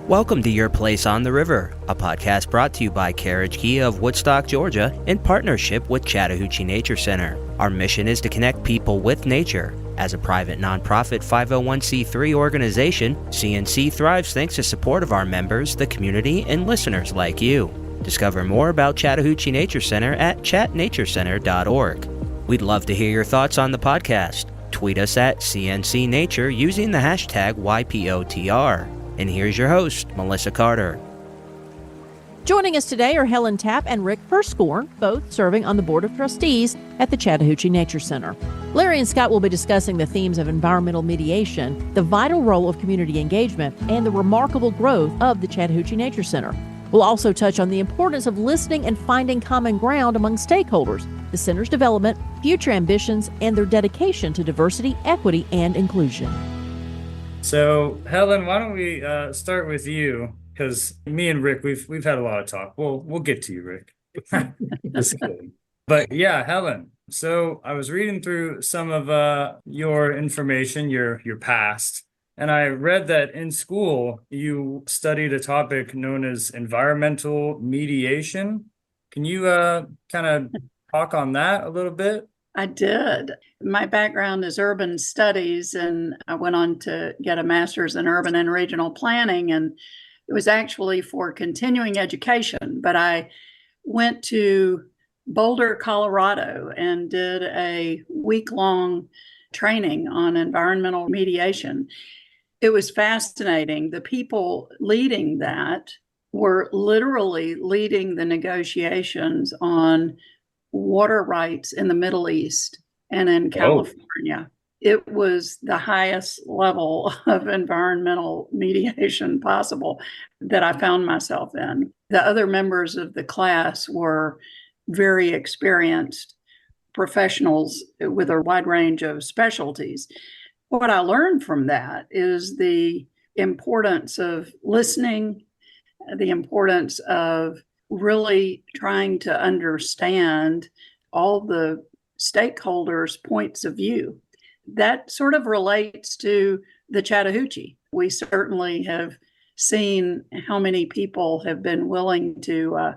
Welcome to Your Place on the River, a podcast brought to you by Carriage Kia of Woodstock, Georgia, in partnership with Chattahoochee Nature Center. Our mission is to connect people with nature. As a private nonprofit 501c3 organization, CNC thrives thanks to support of our members, the community, and listeners like you. Discover more about Chattahoochee Nature Center at chatnaturecenter.org. We'd love to hear your thoughts on the podcast. Tweet us at CNC Nature using the hashtag YPOTR. And here's your host, Melissa Carter. Joining us today are Helen Tapp and Rick Hirsekorn, both serving on the Board of Trustees at the Chattahoochee Nature Center. Larry and Scott will be discussing the themes of environmental mediation, the vital role of community engagement, and the remarkable growth of the Chattahoochee Nature Center. We'll also touch on the importance of listening and finding common ground among stakeholders, the center's development, future ambitions, and their dedication to diversity, equity, and inclusion. So, Helen, why don't we start with you? Because me and Rick, we've had a lot of talk. We'll get to you, Rick. Just kidding. But yeah, Helen. So I was reading through some of your information, your past, and I read that in school you studied a topic known as environmental mediation. Can you kind of talk on that a little bit? I did. My background is urban studies, and I went on to get a master's in urban and regional planning, and it was actually for continuing education. But I went to Boulder, Colorado, and did a week-long training on environmental mediation. It was fascinating. The people leading that were literally leading the negotiations on water rights in the Middle East and in California. It was the highest level of environmental mediation possible that I found myself in. The other members of the class were very experienced professionals with a wide range of specialties. What I learned from that is the importance of listening, the importance of really trying to understand all the stakeholders' points of view. That sort of relates to the Chattahoochee. We certainly have seen how many people have been willing to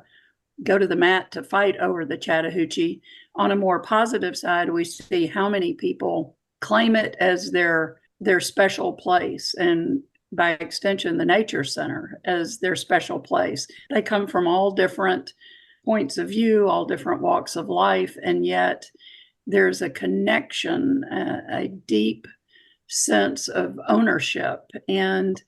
go to the mat to fight over the Chattahoochee. On a more positive side, we see how many people claim it as their special place, and by extension, the Nature Center as their special place. They come from all different points of view, all different walks of life, and yet there's a connection, a deep sense of ownership. And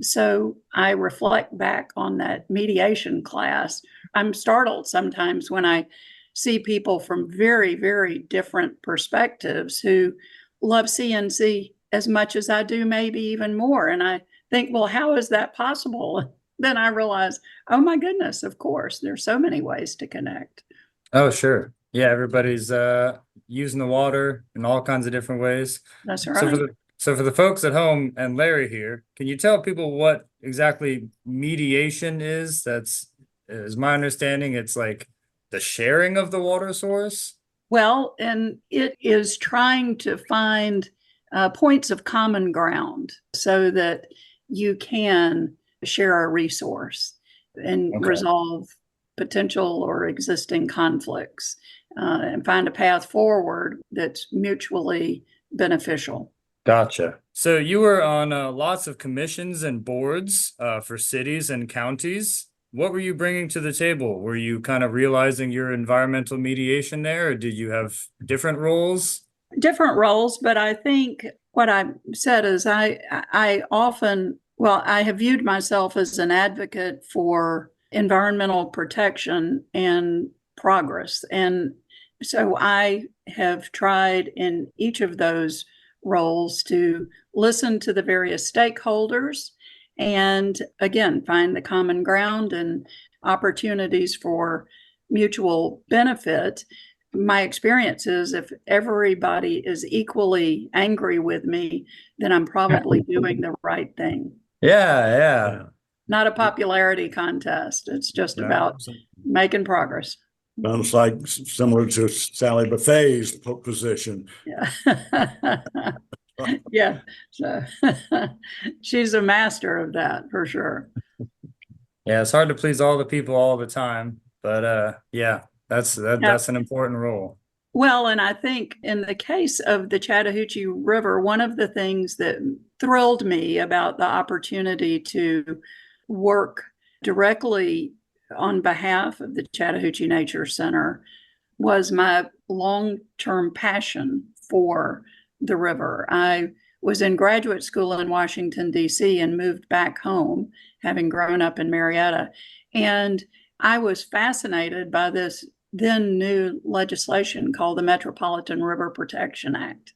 so I reflect back on that mediation class. I'm startled sometimes when I see people from very, very different perspectives who love CNC as much as I do, maybe even more. And I think, well, how is that possible? Then I realize, oh my goodness, of course, there's so many ways to connect. Oh, sure. Yeah, everybody's using the water in all kinds of different ways. That's right. So for the folks at home and Larry here, can you tell people what exactly mediation is? That's my understanding. It's like the sharing of the water source. Well, and it is trying to find points of common ground so that you can share a resource and resolve potential or existing conflicts and find a path forward that's mutually beneficial. Gotcha. So you were on lots of commissions and boards for cities and counties. What were you bringing to the table? Were you kind of realizing your environmental mediation there, or did you have different roles? Different roles, but I think what I said is I have viewed myself as an advocate for environmental protection and progress. And so I have tried in each of those roles to listen to the various stakeholders and, again, find the common ground and opportunities for mutual benefit. My experience is if everybody is equally angry with me, then I'm probably doing the right thing. Yeah. Not a popularity contest. It's just about making progress. Sounds like similar to Sally Buffet's position. Yeah. Yeah. So she's a master of that for sure. Yeah, it's hard to please all the people all the time, but yeah, that's Yeah. that's an important role. Well, and I think in the case of the Chattahoochee River, one of the things that thrilled me about the opportunity to work directly on behalf of the Chattahoochee Nature Center was my long-term passion for the river. I was in graduate school in Washington, D.C., and moved back home, having grown up in Marietta. And I was fascinated by this then new legislation called the Metropolitan River Protection Act,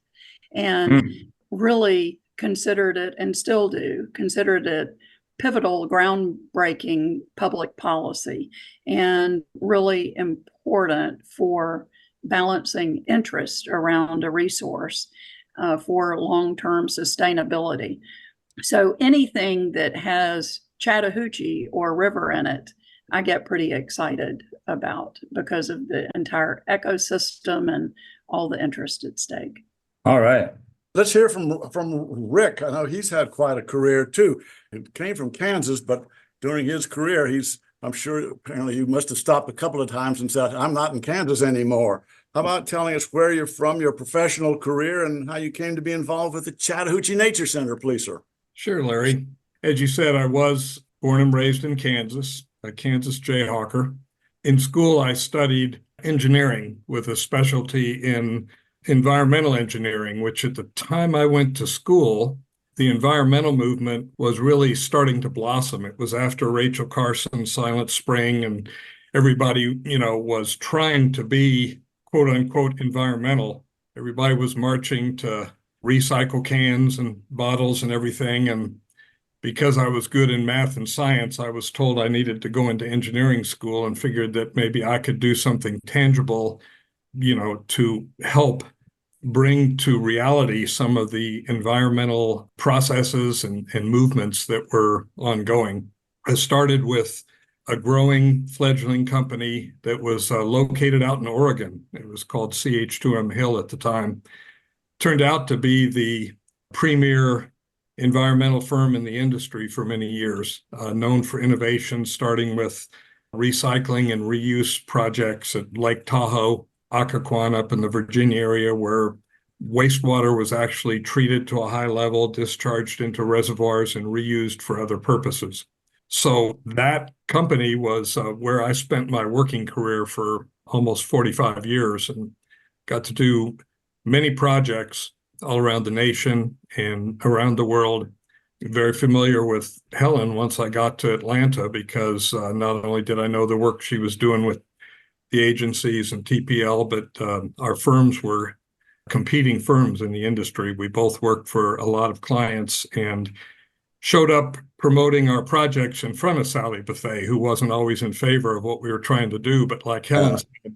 and really considered it, and still do, considered it pivotal, groundbreaking public policy, and really important for balancing interest around a resource for long-term sustainability. So anything that has Chattahoochee or river in it, I get pretty excited about because of the entire ecosystem and all the interest at stake. All right. Let's hear from Rick. I know he's had quite a career too. He came from Kansas, but during his career, I'm sure apparently you must have stopped a couple of times and said, I'm not in Kansas anymore. How about telling us where you're from, your professional career, and how you came to be involved with the Chattahoochee Nature Center, please, sir? Sure, Larry. As you said, I was born and raised in Kansas, a Kansas Jayhawker. In school, I studied engineering with a specialty in environmental engineering, which at the time I went to school, the environmental movement was really starting to blossom. It was after Rachel Carson's Silent Spring, and everybody, was trying to be quote unquote environmental. Everybody was marching to recycle cans and bottles and everything. And because I was good in math and science, I was told I needed to go into engineering school, and figured that maybe I could do something tangible, to help bring to reality some of the environmental processes and movements that were ongoing. I started with a growing fledgling company that was located out in Oregon. It was called CH2M Hill at the time. Turned out to be the premier environmental firm in the industry for many years, known for innovation, starting with recycling and reuse projects at Lake Tahoe, Occoquan up in the Virginia area, where wastewater was actually treated to a high level, discharged into reservoirs, and reused for other purposes. So that company was where I spent my working career for almost 45 years, and got to do many projects all around the nation and around the world. Very familiar with Helen once I got to Atlanta, because not only did I know the work she was doing with the agencies and TPL, but our firms were competing firms in the industry. We both worked for a lot of clients and showed up promoting our projects in front of Sally Buffet, who wasn't always in favor of what we were trying to do. But like Helen said,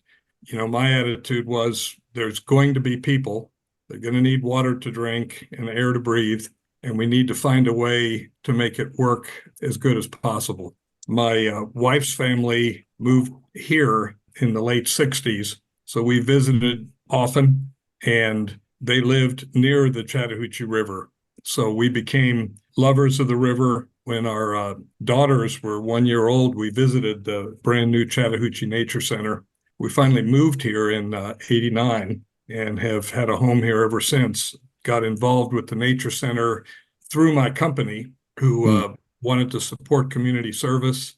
my attitude was, there's going to be people, they're going to need water to drink and air to breathe, and we need to find a way to make it work as good as possible. My wife's family moved here in the late 60s, so we visited often, and they lived near the Chattahoochee River. So we became lovers of the river. When our daughters were 1 year old, we visited the brand new Chattahoochee Nature Center. We finally moved here in '89 and have had a home here ever since. Got involved with the Nature Center through my company, who wanted to support community service.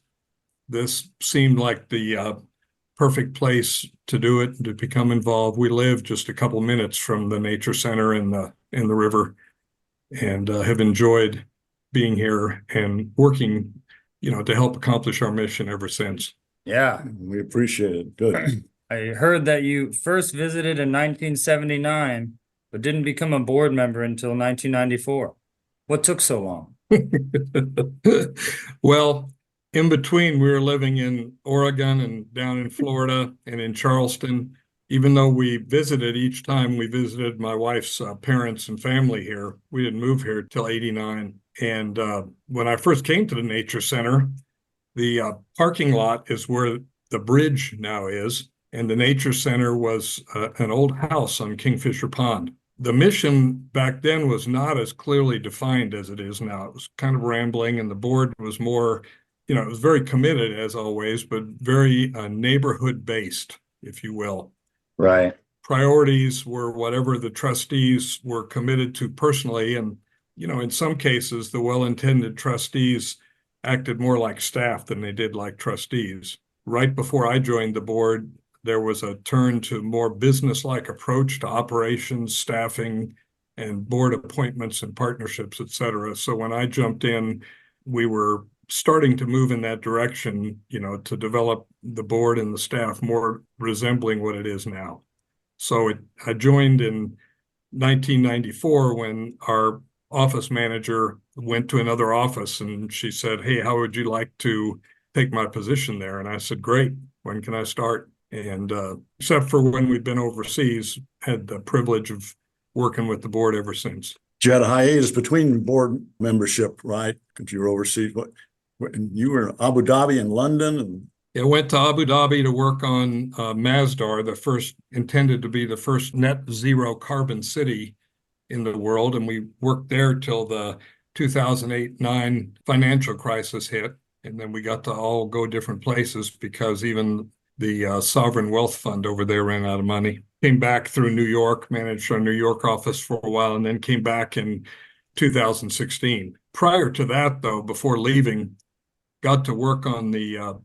This seemed like the perfect place to do it, to become involved. We live just a couple minutes from the Nature Center in the river, and have enjoyed being here and working, to help accomplish our mission ever since. Yeah, We appreciate it. Good. I heard that you first visited in 1979, but didn't become a board member until 1994. What took so long? Well, in between, we were living in Oregon and down in Florida and in Charleston. Even though we visited each time, we visited my wife's parents and family here. We didn't move here till '89. And when I first came to the Nature Center, the parking lot is where the bridge now is. And the Nature Center was an old house on Kingfisher Pond. The mission back then was not as clearly defined as it is now. It was kind of rambling, and the board was more it was very committed as always, but very neighborhood based, if you will. Right. Priorities were whatever the trustees were committed to personally. And, in some cases, the well-intended trustees acted more like staff than they did like trustees. Right before I joined the board, there was a turn to more business-like approach to operations, staffing, and board appointments and partnerships, et cetera. So when I jumped in, we were starting to move in that direction, to develop the board and the staff more resembling what it is now. So I joined in 1994 when our office manager went to another office, and she said, "Hey, how would you like to take my position there?" And I said, "Great. When can I start?" And except for when we'd been overseas, had the privilege of working with the board ever since. You had a hiatus between board membership, right? Because you were overseas. You were in Abu Dhabi and London, and I went to Abu Dhabi to work on Masdar, intended to be the first net zero carbon city in the world. And we worked there till the 2008-9 financial crisis hit. And then we got to all go different places because even the sovereign wealth fund over there ran out of money. Came back through New York, managed our New York office for a while, and then came back in 2016. Prior to that, though, before leaving, got to work on the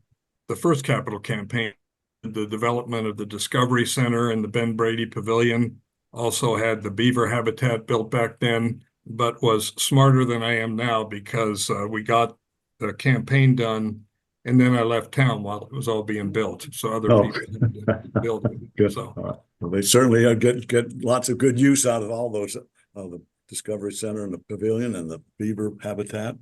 first capital campaign, the development of the Discovery Center and the Ben Brady Pavilion. Also had the beaver habitat built back then, but was smarter than I am now because we got the campaign done, and then I left town while it was all being built. So other people had to build it. good. So. Well, they certainly get lots of good use out of all those, the Discovery Center and the pavilion and the beaver habitat.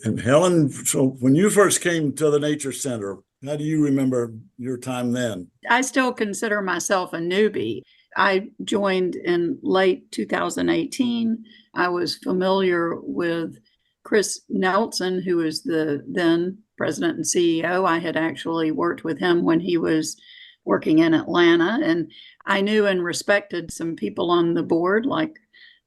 And Helen, so when you first came to the Nature Center, how do you remember your time then? I still consider myself a newbie. I joined in late 2018. I was familiar with Chris Nelson, who was the then president and CEO. I had actually worked with him when he was working in Atlanta, and I knew and respected some people on the board like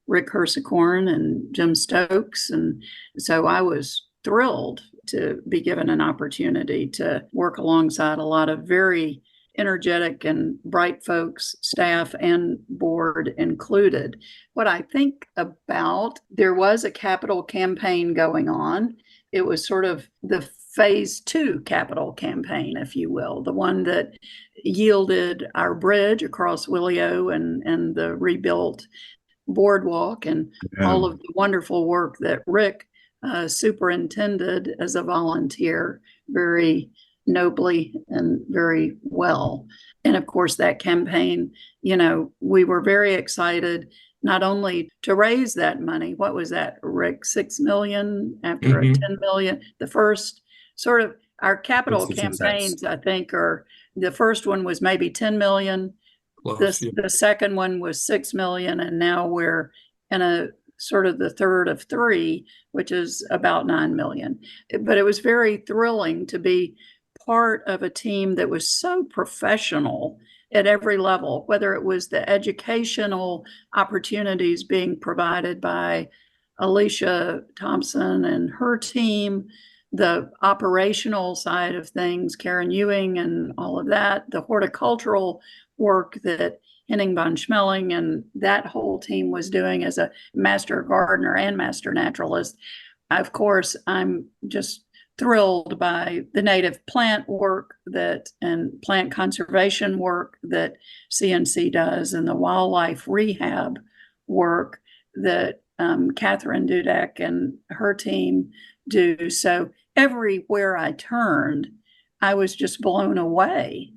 Rick Hirsekorn and Jim Stokes. And so I was thrilled to be given an opportunity to work alongside a lot of very energetic and bright folks, staff and board included. What I think about, there was a capital campaign going on. It was sort of the phase 2 capital campaign, if you will, the one that yielded our bridge across Willio and the rebuilt boardwalk and all of the wonderful work that Rick superintended as a volunteer very nobly and very well. And of course, that campaign, we were very excited not only to raise that money. What was that, Rick? 6 million after a 10 million. The first sort of our capital campaigns, I think, the first one was maybe 10 million. The second one was 6 million. And now we're in a sort of the third of 3, which is about 9 million. But it was very thrilling to be part of a team that was so professional at every level, whether it was the educational opportunities being provided by Alicia Thompson and her team, the operational side of things, Karen Ewing and all of that, the horticultural work that Henning von Schmeling and that whole team was doing as a master gardener and master naturalist. Of course, I'm just thrilled by the native plant work and plant conservation work that CNC does and the wildlife rehab work that Catherine Dudek and her team do. So everywhere I turned, I was just blown away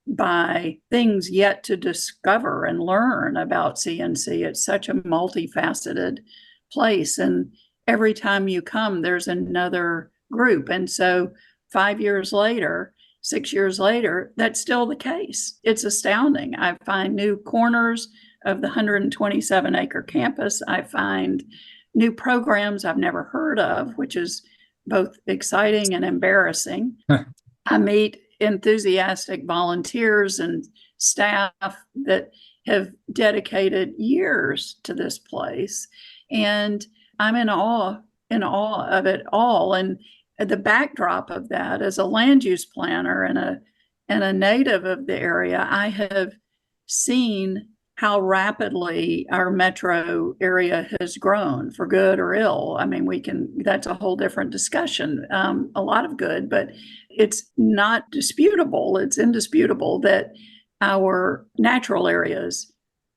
by things yet to discover and learn about CNC. It's such a multifaceted place. And every time you come, there's another group. And so 5 years later, 6 years later, that's still the case. It's astounding. I find new corners of the 127-acre campus. I find new programs I've never heard of, which is both exciting and embarrassing. I meet enthusiastic volunteers and staff that have dedicated years to this place. And I'm in awe of it all. And the backdrop of that, as a land use planner and a native of the area, I have seen how rapidly our metro area has grown, for good or ill. I mean, that's a whole different discussion. A lot of good, but it's not disputable. It's indisputable that our natural areas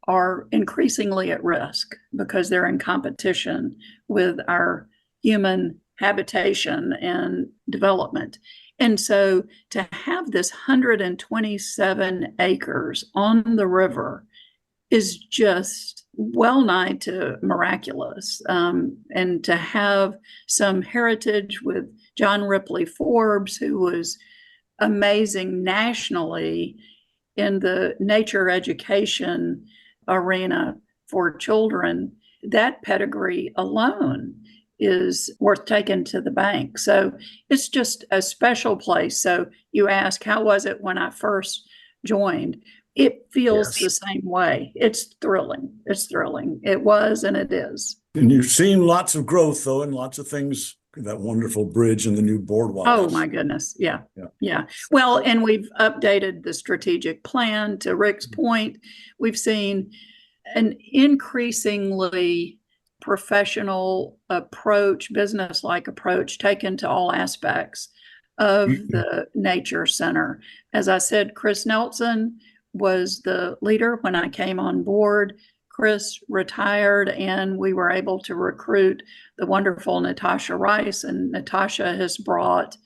are increasingly at risk because they're in competition with our human habitation and development. And so to have this 127 acres on the river is just well nigh to miraculous. And to have some heritage with John Ripley Forbes, who was amazing nationally in the nature education arena for children, that pedigree alone is worth taking to the bank. So it's just a special place. So you ask, how was it when I first joined? It feels the same way. It's thrilling. It's thrilling. It was and it is. And you've seen lots of growth, though, and lots of things, that wonderful bridge and the new boardwalk. Oh, my goodness. Yeah. Well, and we've updated the strategic plan. To Rick's point, we've seen an increasingly professional approach, business-like approach taken to all aspects of the Nature Center. As I said, Chris Nelson was the leader when I came on board. Chris retired and we were able to recruit the wonderful Natasha Rice, and Natasha has brought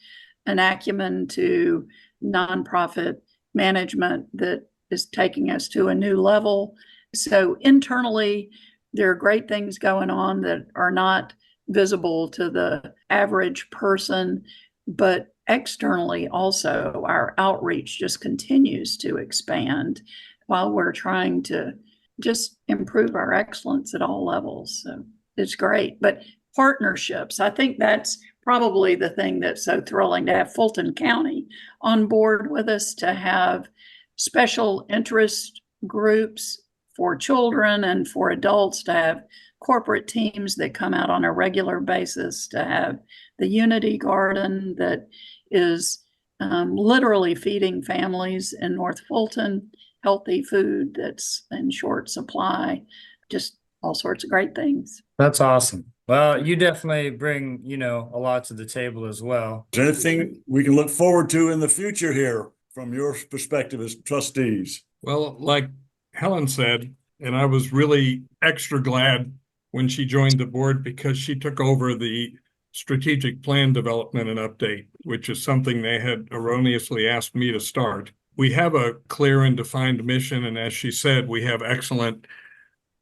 an acumen to nonprofit management that is taking us to a new level. So internally, there are great things going on that are not visible to the average person, but externally also our outreach just continues to expand while we're trying to just improve our excellence at all levels. So it's great. But partnerships, I think that's probably the thing that's so thrilling, to have Fulton County on board with us, to have special interest groups for children and for adults, to have corporate teams that come out on a regular basis, to have the Unity Garden that is literally feeding families in North Fulton healthy food that's in short supply, just all sorts of great things. That's awesome. Well, you definitely bring, a lot to the table as well. Is there anything we can look forward to in the future here from your perspective as trustees? Well, like Helen said, and I was really extra glad when she joined the board, because she took over the strategic plan development and update, which is something they had erroneously asked me to start. We have a clear and defined mission, and as she said, we have excellent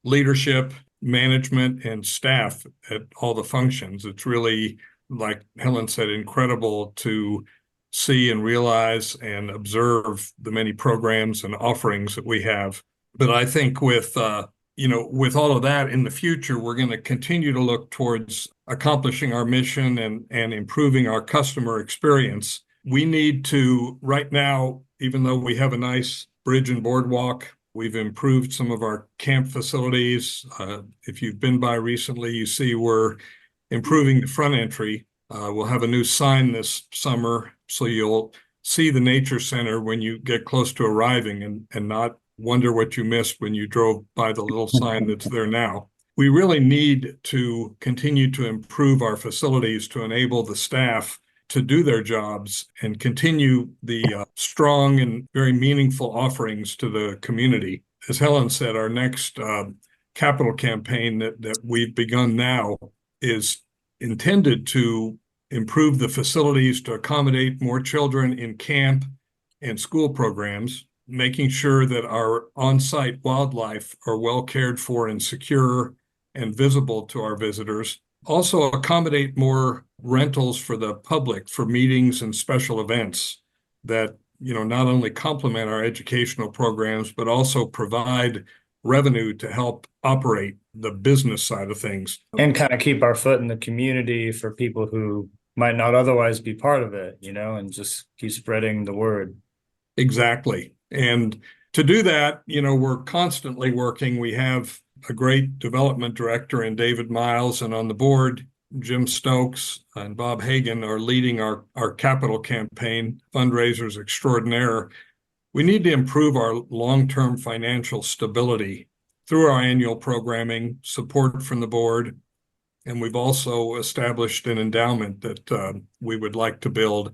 leadership, management, and staff at all the functions. It's really, like Helen said, incredible to see and realize and observe the many programs and offerings that we have. But I think with all of that in the future, we're going to continue to look towards accomplishing our mission and improving our customer experience. We need to, right now, even though we have a nice bridge and boardwalk, we've improved some of our camp facilities. If you've been by recently, you see we're improving the front entry. We'll have a new sign this summer, so you'll see the Nature Center when you get close to arriving and not wonder what you missed when you drove by the little sign that's there now. We really need to continue to improve our facilities to enable the staff to do their jobs and continue the strong and very meaningful offerings to the community. As Helen said, our next capital campaign that we've begun now is intended to improve the facilities to accommodate more children in camp and school programs, making sure that our on-site wildlife are well cared for and secure and visible to our visitors. Also accommodate more rentals for the public for meetings and special events that, not only complement our educational programs, but also provide revenue to help operate the business side of things. And kind of keep our foot in the community for people who might not otherwise be part of it, and just keep spreading the word. Exactly. And to do that, we're constantly working. We have a great development director in David Miles, and on the board, Jim Stokes and Bob Hagan are leading our capital campaign, fundraisers extraordinaire. We need to improve our long-term financial stability through our annual programming, support from the board, and we've also established an endowment that we would like to build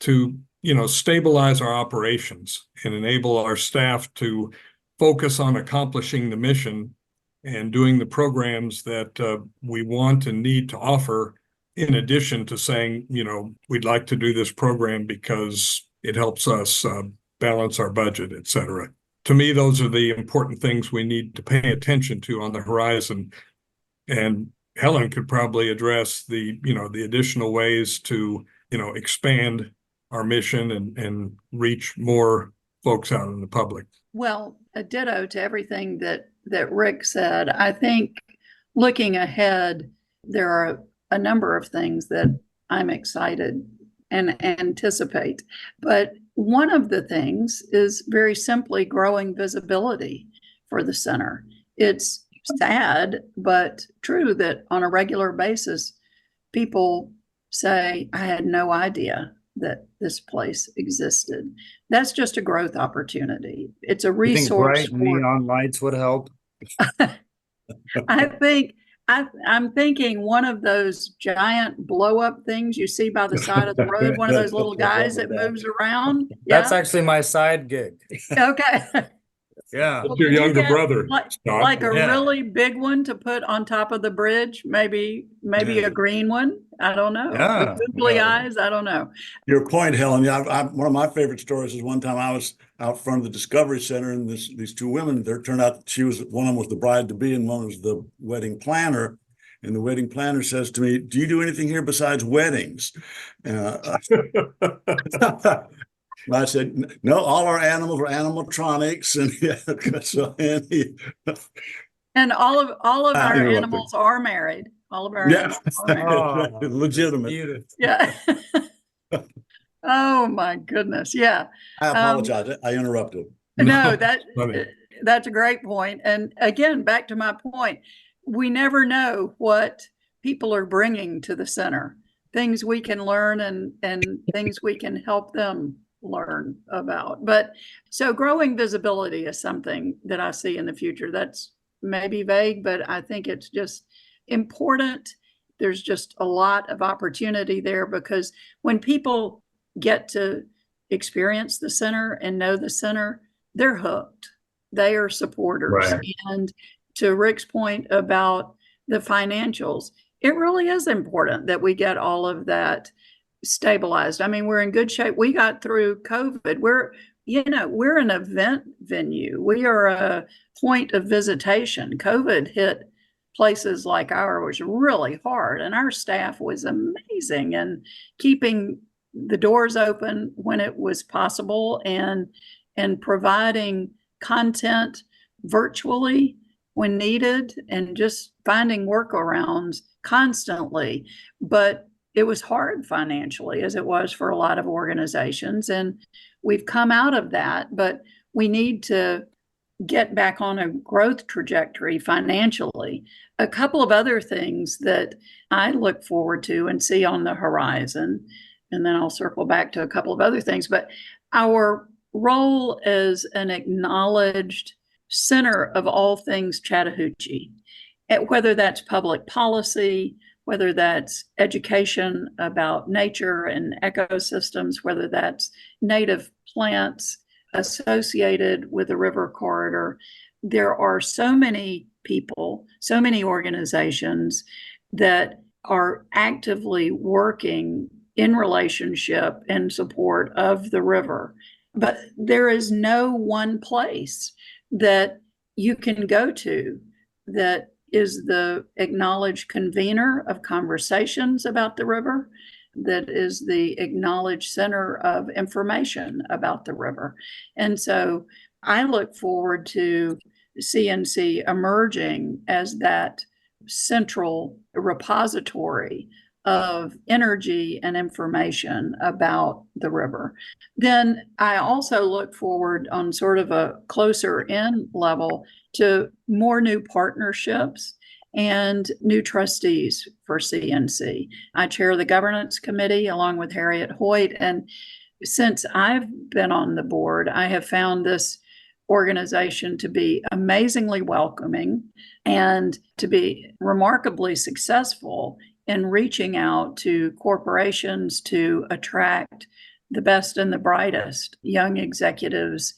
to, stabilize our operations and enable our staff to focus on accomplishing the mission and doing the programs that we want and need to offer, in addition to saying, we'd like to do this program because it helps us balance our budget, et cetera. To me, those are the important things we need to pay attention to on the horizon. And Helen could probably address the additional ways to, expand our mission and reach more folks out in the public. Well, a ditto to everything that Rick said. I think looking ahead, there are a number of things that I'm excited and anticipate. But one of the things is very simply growing visibility for the center. It's sad, but true that on a regular basis, people say, I had no idea that this place existed. That's just a growth opportunity. It's a You think resource. bright neon lights would help? I think I'm thinking one of those giant blow up things you see by the side of the road, one of those little guys that moves around. That's Yeah. actually my side gig. Okay. Yeah. That's your Could you younger get brother, like Scott. a Yeah. really big one to put on top of the bridge, maybe Yeah. a green one. I don't know. Yeah. With googly Yeah. eyes. I don't know. Your point, Helen. Yeah, one of my favorite stories is one time I was out front of the Discovery Center, and these two women. There turned out one of them was the bride to be, and one was the wedding planner. And the wedding planner says to me, "Do you do anything here besides weddings?" I said, "No, all our animals are animatronics," and yeah, so And all of our interrupted. animals are married. All of our yeah, animals are married. Oh, legitimate. beautiful. Yeah. Oh my goodness. Yeah. I apologize. I interrupted. No, funny. that's a great point. And again, back to my point, we never know what people are bringing to the center, things we can learn and things we can help them learn about. But so growing visibility is something that I see in the future. That's maybe vague, but I think it's just important. There's just a lot of opportunity there because when people get to experience the center and know the center, they're hooked. They are supporters. Right. And to Rick's point about the financials, it really is important that we get all of that stabilized. I mean, we're in good shape. We got through COVID. We're an event venue. We are a point of visitation. COVID hit places like ours really hard, and our staff was amazing in keeping the doors open when it was possible and providing content virtually when needed and just finding workarounds constantly. But it was hard financially, as it was for a lot of organizations. And we've come out of that, but we need to get back on a growth trajectory financially. A couple of other things that I look forward to and see on the horizon, and then I'll circle back to a couple of other things, but our role as an acknowledged center of all things Chattahoochee, whether that's public policy, whether that's education about nature and ecosystems, whether that's native plants associated with the river corridor. There are so many people, so many organizations that are actively working in relationship and support of the river. But there is no one place that you can go to that is the acknowledged convener of conversations about the river, that is the acknowledged center of information about the river. And so I look forward to CNC emerging as that central repository of energy and information about the river. Then I also look forward on sort of a closer in level to more new partnerships and new trustees for CNC. I chair the governance committee along with Harriet Hoyt. And since I've been on the board, I have found this organization to be amazingly welcoming and to be remarkably successful in reaching out to corporations to attract the best and the brightest young executives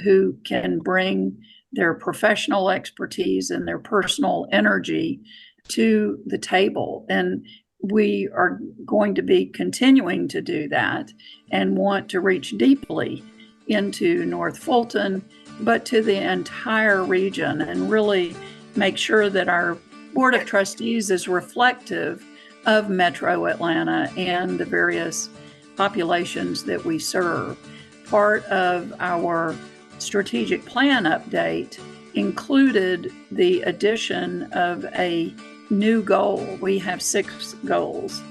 who can bring their professional expertise and their personal energy to the table. And we are going to be continuing to do that and want to reach deeply into North Fulton, but to the entire region, and really make sure that our Board of Trustees is reflective of Metro Atlanta and the various populations that we serve. Part of our strategic plan update included the addition of a new goal. We have 6 goals.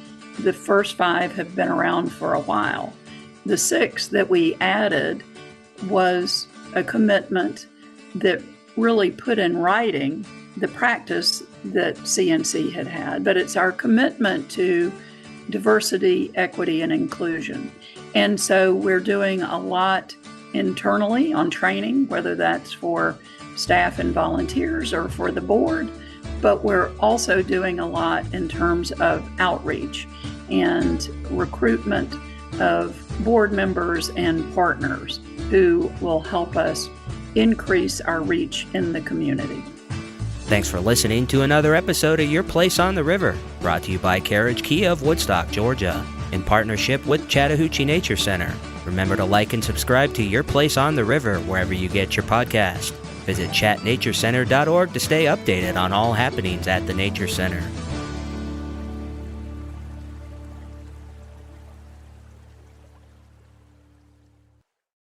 The first 5 have been around for a while. The 6th that we added was a commitment that really put in writing the practice that CNC had had, but it's our commitment to diversity, equity, and inclusion. And so we're doing a lot internally on training, whether that's for staff and volunteers or for the board, but we're also doing a lot in terms of outreach and recruitment of board members and partners who will help us increase our reach in the community. Thanks for listening to another episode of Your Place on the River, brought to you by Carriage Kia of Woodstock, Georgia, in partnership with Chattahoochee Nature Center. Remember to like and subscribe to Your Place on the River wherever you get your podcast. Visit chatnaturecenter.org to stay updated on all happenings at the Nature Center.